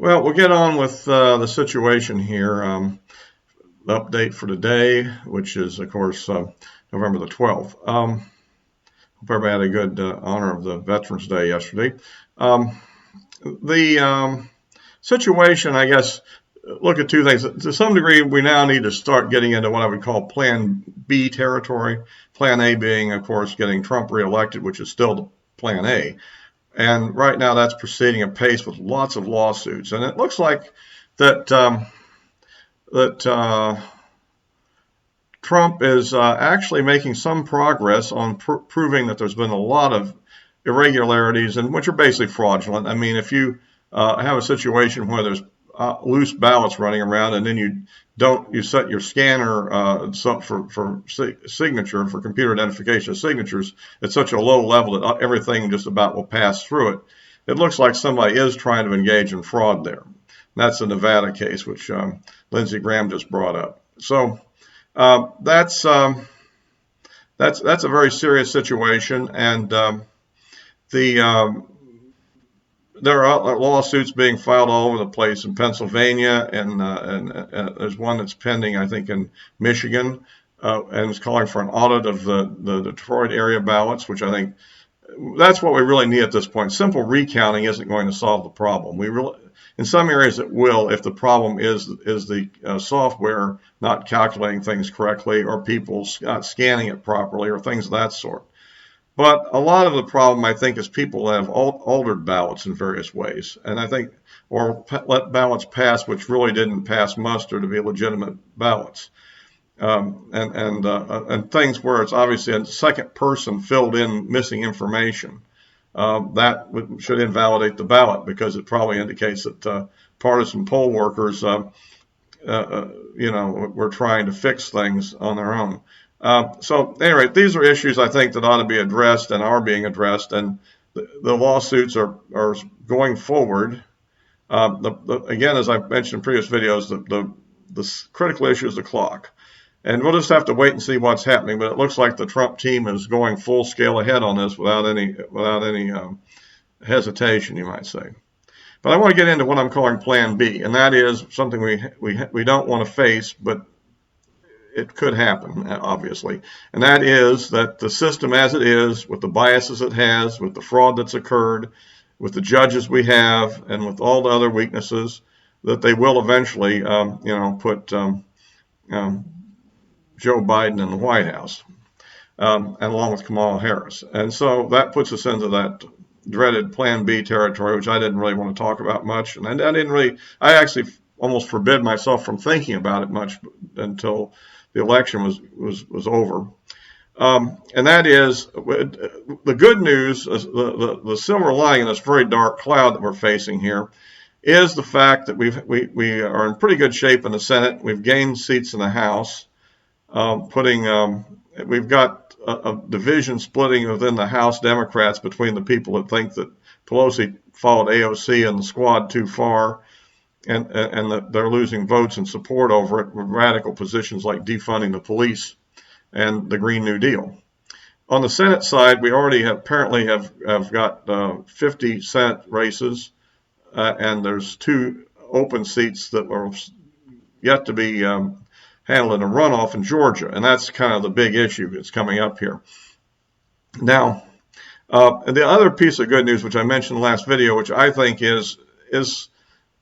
Well, we'll get on with the situation here. The update for today, which is, of course, November the 12th. Hope everybody had a good honor of the Veterans Day yesterday. The situation, I guess, look at two things. To some degree, we now need to start getting into what I would call Plan B territory. Plan A being, of course, getting Trump reelected, which is still Plan A. And right now, that's proceeding apace with lots of lawsuits. And it looks like that Trump is actually making some progress on proving that there's been a lot of irregularities, and which are basically fraudulent. I mean, if you have a situation where there's loose ballots running around, and then you set your scanner for signature, for computer identification of signatures at such a low level that everything just about will pass through it. It looks like somebody is trying to engage in fraud there. That's the Nevada case, which Lindsey Graham just brought up. So that's a very serious situation, and there are lawsuits being filed all over the place in Pennsylvania, and there's one that's pending, I think, in Michigan, and it's calling for an audit of the Detroit area ballots, which I think that's what we really need at this point. Simple recounting isn't going to solve the problem. In some areas it will, if the problem is the software not calculating things correctly, or people not scanning it properly, or things of that sort. But a lot of the problem, I think, is people have altered ballots in various ways, and I think, or let ballots pass which really didn't pass muster to be legitimate ballots, and things where it's obviously a second person filled in missing information. That should invalidate the ballot, because it probably indicates that partisan poll workers, were trying to fix things on their own. So anyway, these are issues I think that ought to be addressed and are being addressed, and the lawsuits are going forward. Again, as I've mentioned in previous videos, the critical issue is the clock. And we'll just have to wait and see what's happening. But it looks like the Trump team is going full scale ahead on this without any hesitation, you might say. But I want to get into what I'm calling Plan B, and that is something we don't want to face, but it could happen, obviously. And that is that the system as it is, with the biases it has, with the fraud that's occurred, with the judges we have, and with all the other weaknesses, that they will eventually, put Joe Biden in the White House, and along with Kamala Harris. And so that puts us into that dreaded Plan B territory, which I didn't really want to talk about much. And I actually almost forbid myself from thinking about it much until the election was over. And that is, the good news, the silver lining in this very dark cloud that we're facing here, is the fact that we are in pretty good shape in the Senate. We've gained seats in the House. We've got a division splitting within the House Democrats between the people that think that Pelosi followed AOC and the squad too far, and that they're losing votes and support over it with radical positions like defunding the police and the Green New Deal. On the Senate side, we already apparently have got 50 Senate races, and there's 2 open seats that are yet to be handled in a runoff in Georgia, and that's kind of the big issue that's coming up here. Now, the other piece of good news, which I mentioned in the last video, which I think is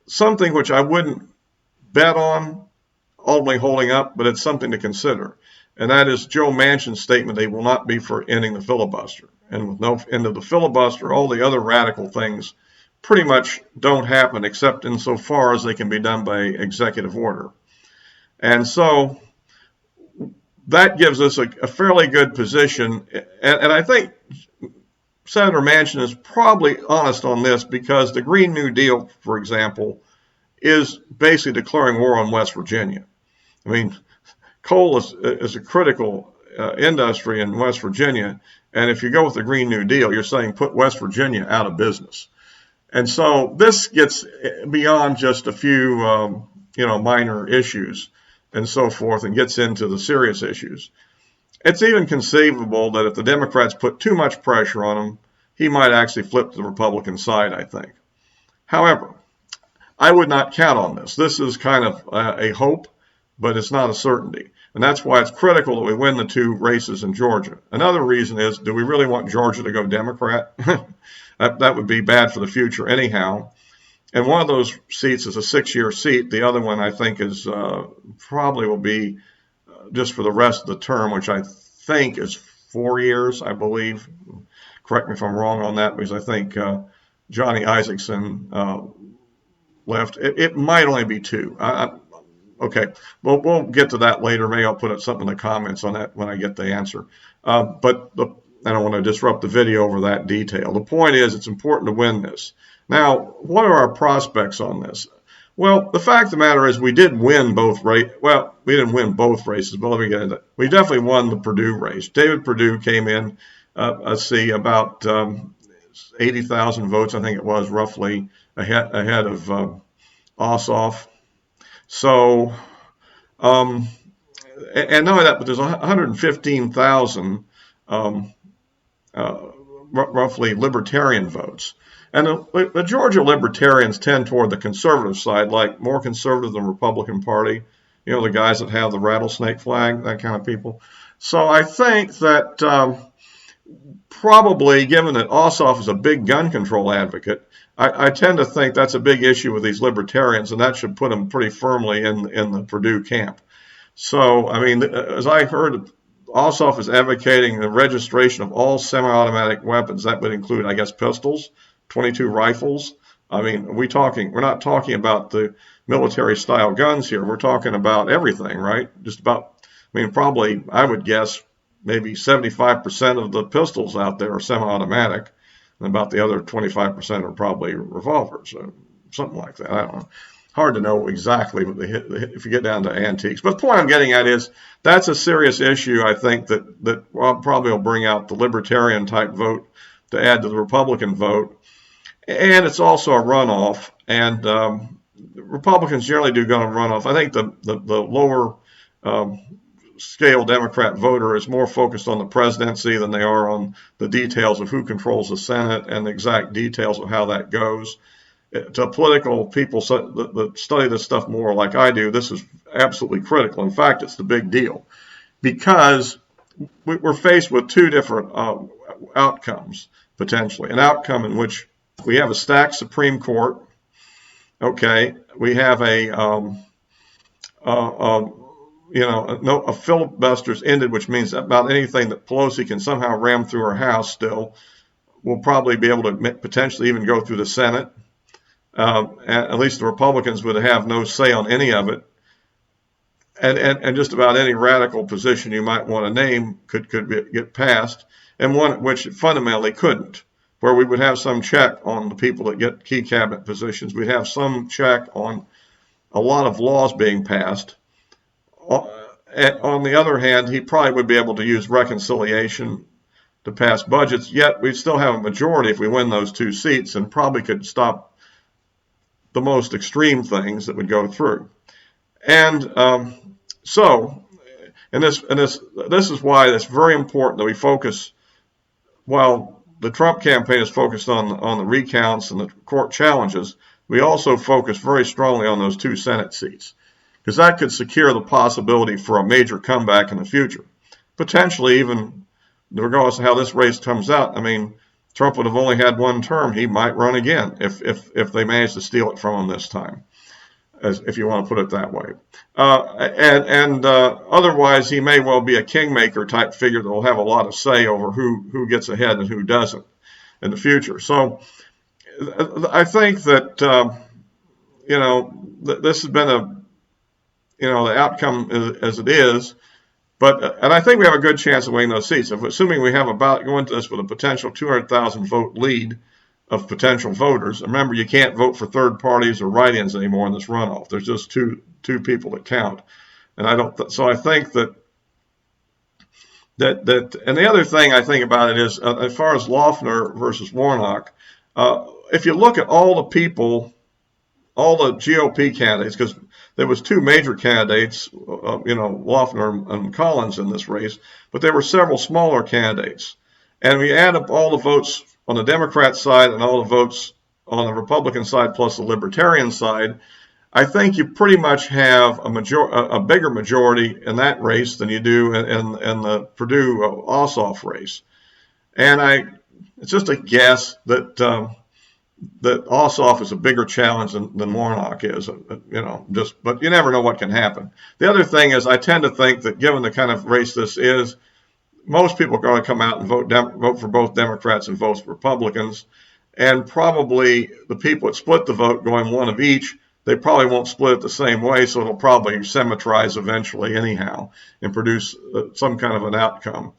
something which I wouldn't bet on ultimately holding up, but it's something to consider, and that is Joe Manchin's statement they will not be for ending the filibuster. And with no end of the filibuster, all the other radical things pretty much don't happen, except insofar as they can be done by executive order. And so that gives us a fairly good position. And I think Senator Manchin is probably honest on this, because the Green New Deal, for example, is basically declaring war on West Virginia. I mean, coal is a critical industry in West Virginia. And if you go with the Green New Deal, you're saying put West Virginia out of business. And so this gets beyond just a few, minor issues and so forth, and gets into the serious issues. It's even conceivable that if the Democrats put too much pressure on him, he might actually flip to the Republican side, I think. However, I would not count on this. This is kind of a hope, but it's not a certainty. And that's why it's critical that we win the 2 races in Georgia. Another reason is, do we really want Georgia to go Democrat? That would be bad for the future anyhow. And one of those seats is a 6-year seat. The other one, I think, is probably will be just for the rest of the term, which I think is 4 years, I believe. Correct me if I'm wrong on that, because I think Johnny Isakson left. It might only be 2. Okay, well, we'll get to that later. Maybe I'll put something in the comments on that when I get the answer. But I don't want to disrupt the video over that detail. The point is, it's important to win this. Now, what are our prospects on this? Well, the fact of the matter is we did win both races. Well, we didn't win both races, but let me get into it. We definitely won the Perdue race. David Perdue came in, let's see, about 80,000 votes, I think it was, roughly ahead of Ossoff. So, and not only that, but there's 115,000 roughly libertarian votes. And the Georgia libertarians tend toward the conservative side, like more conservative than the Republican Party. You know, the guys that have the rattlesnake flag, that kind of people. So I think that probably, given that Ossoff is a big gun control advocate, I tend to think that's a big issue with these libertarians, and that should put them pretty firmly in the Perdue camp. So, I mean, as I heard, Ossoff is advocating the registration of all semi-automatic weapons. That would include, I guess, pistols, 22 rifles. I mean, we're not talking about the military-style guns here. We're talking about everything, right? Just about, I mean, probably, I would guess, maybe 75% of the pistols out there are semi-automatic, and about the other 25% are probably revolvers, or something like that. I don't know. Hard to know exactly what if you get down to antiques. But the point I'm getting at is that's a serious issue, I think, that probably will bring out the libertarian-type vote to add to the Republican vote. And it's also a runoff, and Republicans generally do go on runoff. I think the lower scale Democrat voter is more focused on the presidency than they are on the details of who controls the Senate and the exact details of how that goes. To political people that study this stuff more like I do, this is absolutely critical. In fact, it's the big deal, because we're faced with 2 different outcomes, potentially. An outcome in which we have a stacked Supreme Court. Okay, we have a filibuster's ended, which means that about anything that Pelosi can somehow ram through her House still will probably be able to potentially even go through the Senate. At least the Republicans would have no say on any of it. And just about any radical position you might want to name could get passed, and one which it fundamentally couldn't, where we would have some check on the people that get key cabinet positions. We'd have some check on a lot of laws being passed. On the other hand, he probably would be able to use reconciliation to pass budgets, yet we'd still have a majority if we win those 2 seats, and probably could stop the most extreme things that would go through. And this is why it's very important that we focus. While the Trump campaign is focused on the recounts and the court challenges, we also focus very strongly on those 2 Senate seats, because that could secure the possibility for a major comeback in the future. Potentially, even regardless of how this race comes out. I mean, Trump would have only had 1 term. He might run again if they manage to steal it from him this time, if you want to put it that way. Otherwise, he may well be a kingmaker type figure that will have a lot of say over who gets ahead and who doesn't in the future. So I think that this has been the outcome as it is. And I think we have a good chance of winning those seats. Assuming we have go into this with a potential 200,000 vote lead of potential voters. Remember, you can't vote for third parties or write-ins anymore in this runoff. There's just two people that count, and So I think that. And the other thing I think about it is, as far as Loeffner versus Warnock, if you look at all the people, all the GOP candidates, because there was 2 major candidates, Loeffner and Collins in this race, but there were several smaller candidates. And we add up all the votes on the Democrat side and all the votes on the Republican side plus the Libertarian side, I think you pretty much have a bigger majority in that race than you do in the Perdue Ossoff race. And it's just a guess that that Ossoff is a bigger challenge than Warnock is, but you never know what can happen. The other thing is, I tend to think that given the kind of race this is, most people are going to come out and vote for both Democrats and both Republicans, and probably the people that split the vote going one of each, they probably won't split it the same way, so it'll probably symmetrize eventually anyhow and produce some kind of an outcome.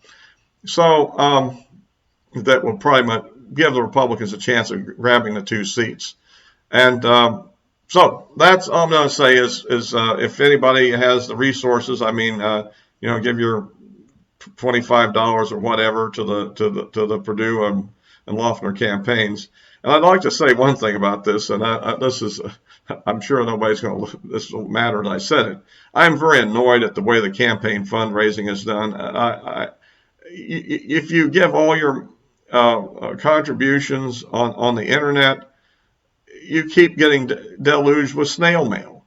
So that will probably give the Republicans a chance of grabbing the 2 seats. And so that's all I'm going to say is if anybody has the resources, give your $25 or whatever to the Perdue and Loeffner campaigns. And I'd like to say one thing about this, and I'm sure this will matter that I said it. I'm very annoyed at the way the campaign fundraising is done. If you give all your contributions on the internet, you keep getting deluged with snail mail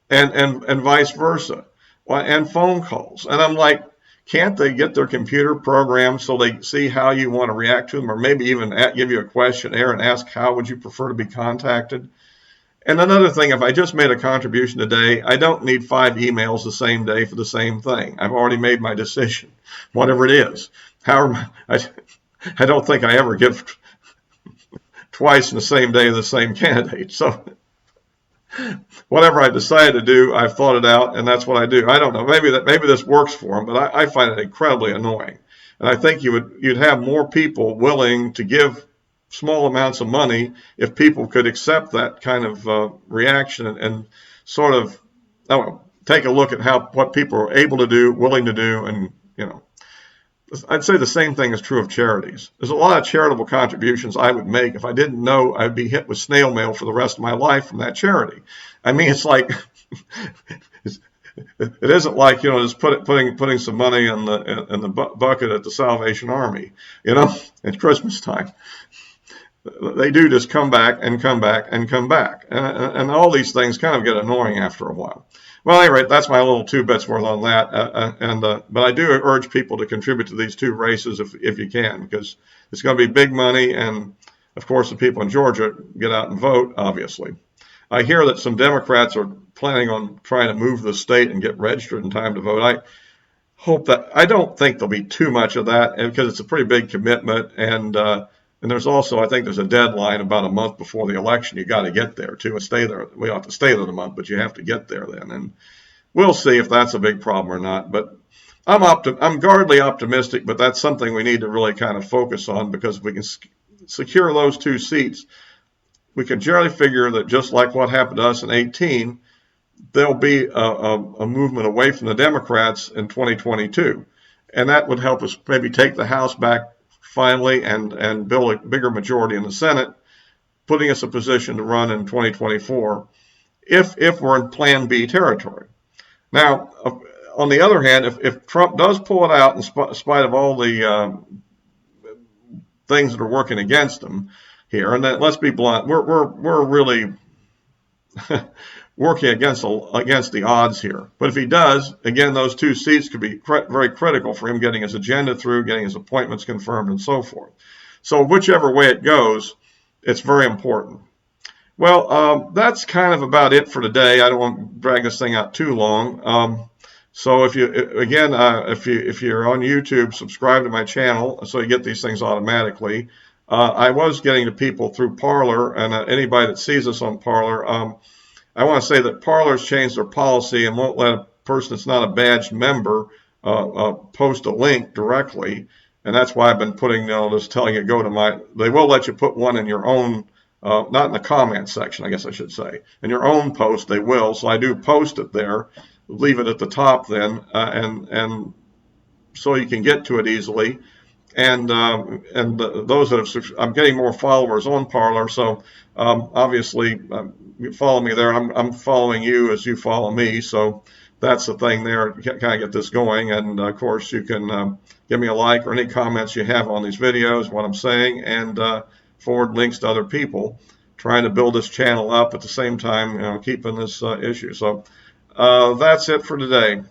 and vice versa, and phone calls. And I'm like, can't they get their computer programmed so they see how you want to react to them, or maybe even give you a questionnaire and ask how would you prefer to be contacted? And another thing, if I just made a contribution today, I don't need 5 emails the same day for the same thing. I've already made my decision, whatever it is. However, I don't think I ever give twice in the same day of the same candidate. So whatever I decide to do, I've thought it out, and that's what I do. I don't know. Maybe this works for them, but I find it incredibly annoying. And I think you'd have more people willing to give small amounts of money if people could accept that kind of reaction and sort of take a look at what people are able to do, willing to do, and I'd say the same thing is true of charities. There's a lot of charitable contributions I would make if I didn't know I'd be hit with snail mail for the rest of my life from that charity. I mean, it's like it isn't like just putting some money in the bucket at the Salvation Army, at Christmas time. They do just come back and come back and come back, and all these things kind of get annoying after a while. Well, at any rate, that's my little 2 bits worth on that. But I do urge people to contribute to these 2 races if you can, because it's going to be big money. And, of course, the people in Georgia get out and vote, obviously. I hear that some Democrats are planning on trying to move the state and get registered in time to vote. I don't think there'll be too much of that, because it's a pretty big commitment. And there's also, I think there's a deadline about a month before the election. You got to get there too and stay there. We have to stay there a month, but you have to get there then. And we'll see if that's a big problem or not. But I'm guardedly optimistic, but that's something we need to really kind of focus on, because if we can secure those 2 seats, we can generally figure that just like what happened to us in 2018, there'll be a movement away from the Democrats in 2022. And that would help us maybe take the House back finally and build a bigger majority in the Senate, putting us in a position to run in 2024 if we're in Plan B territory. Now, on the other hand, if Trump does pull it out in spite of all the things that are working against him here, and that, let's be blunt, we're really working against the odds here. But if he does, again, those 2 seats could be very critical for him getting his agenda through, getting his appointments confirmed, and so forth. So whichever way it goes, it's very important. Well, that's kind of about it for today. I don't want to drag this thing out too long. So if you're on YouTube, subscribe to my channel so you get these things automatically. I was getting to people through Parler, and anybody that sees us on Parler, I want to say that Parler's changed their policy and won't let a person that's not a badged member post a link directly, and that's why I've been putting just telling you they will let you put one in your own, not in the comment section, I guess I should say. In your own post they will, so I do post it there, leave it at the top then, and so you can get to it easily. And those that have, I'm getting more followers on Parler, so obviously you follow me there. I'm following you as you follow me, so that's the thing there. Kind of get this going, and of course you can give me a like or any comments you have on these videos, what I'm saying, and forward links to other people. trying to build this channel up at the same time, keeping this issue. So that's it for today.